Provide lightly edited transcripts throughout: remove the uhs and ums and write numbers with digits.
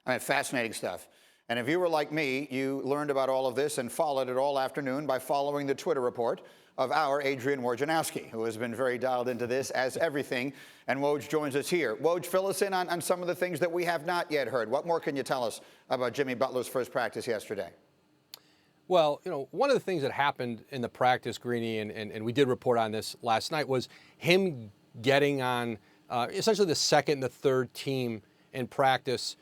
I mean, fascinating stuff. And if you were like me, you learned about all of this and followed it all afternoon by following the Twitter report of our Adrian Wojnarowski, who has been very dialed into this as everything. And Woj joins us here. Woj, fill us in on some of the things that we have not yet heard. What more can you tell us about Jimmy Butler's first practice yesterday? Well, one of the things that happened in the practice, Greeny, and we did report on this last night, was him getting on essentially the second and the third team in practice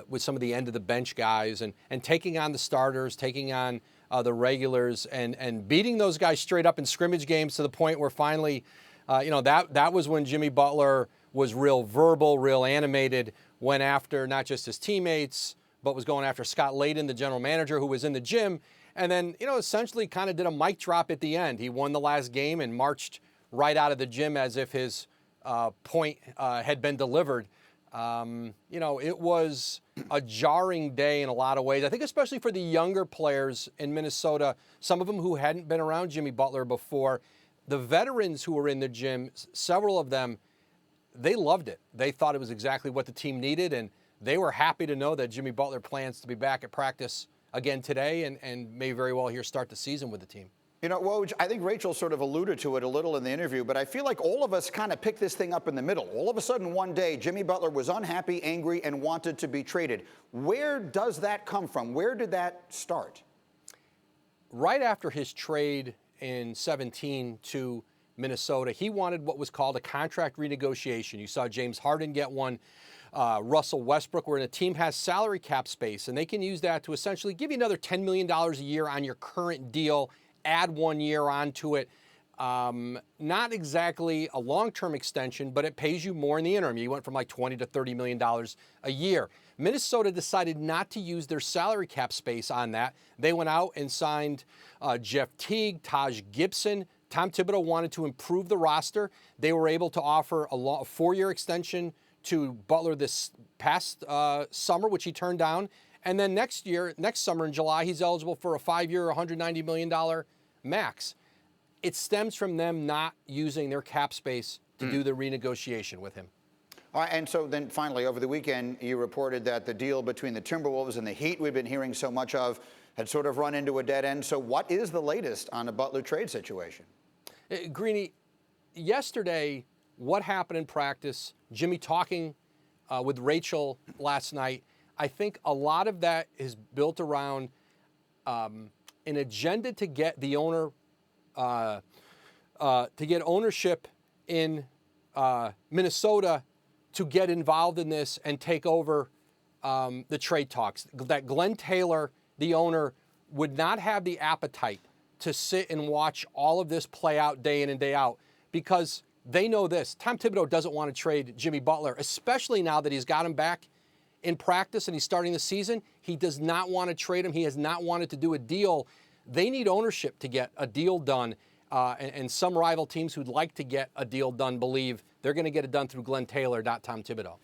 with some of the end of the bench guys and taking on the starters, taking on the regulars and beating those guys straight up in scrimmage games to the point where finally, that was when Jimmy Butler was real verbal, real animated, went after not just his teammates, but was going after Scott Layden, the general manager, who was in the gym. And then, essentially kind of did a mic drop at the end. He won the last game and marched right out of the gym as if his point had been delivered. It was a jarring day in a lot of ways. I think especially for the younger players in Minnesota, some of them who hadn't been around Jimmy Butler before. The veterans who were in the gym, several of them, they loved it. They thought it was exactly what the team needed, and they were happy to know that Jimmy Butler plans to be back at practice again today and may very well here start the season with the team. Woj, I think Rachel sort of alluded to it a little in the interview, but I feel like all of us kind of picked this thing up in the middle. All of a sudden, one day, Jimmy Butler was unhappy, angry, and wanted to be traded. Where does that come from? Where did that start? Right after his trade in 2017 to Minnesota, he wanted what was called a contract renegotiation. You saw James Harden get one. Russell Westbrook, where the team has salary cap space, and they can use that to essentially give you another $10 million a year on your current deal, add 1 year onto it. Not exactly a long-term extension, but it pays you more in the interim. You went from like $20 to $30 million a year. Minnesota decided not to use their salary cap space on that. They went out and signed Jeff Teague, Taj Gibson. Tom Thibodeau wanted to improve the roster. They were able to offer a 4-year extension to Butler this past summer, which he turned down. And then next summer in July, he's eligible for a 5-year, $190 million max. It stems from them not using their cap space to do the renegotiation with him. All right, and so then finally, over the weekend, you reported that the deal between the Timberwolves and the Heat we've been hearing so much of had sort of run into a dead end. So what is the latest on the Butler trade situation? Greeny, yesterday, what happened in practice, Jimmy talking with Rachel last night, I think a lot of that is built around an agenda to get the owner, to get ownership in Minnesota to get involved in this and take over the trade talks. That Glenn Taylor, the owner, would not have the appetite to sit and watch all of this play out day in and day out because they know this. Tom Thibodeau doesn't want to trade Jimmy Butler, especially now that he's got him back in practice and he's starting the season. He does not want to trade him. He has not wanted to do a deal. They need ownership to get a deal done. And some rival teams who'd like to get a deal done believe they're going to get it done through Glenn Taylor, not Tom Thibodeau.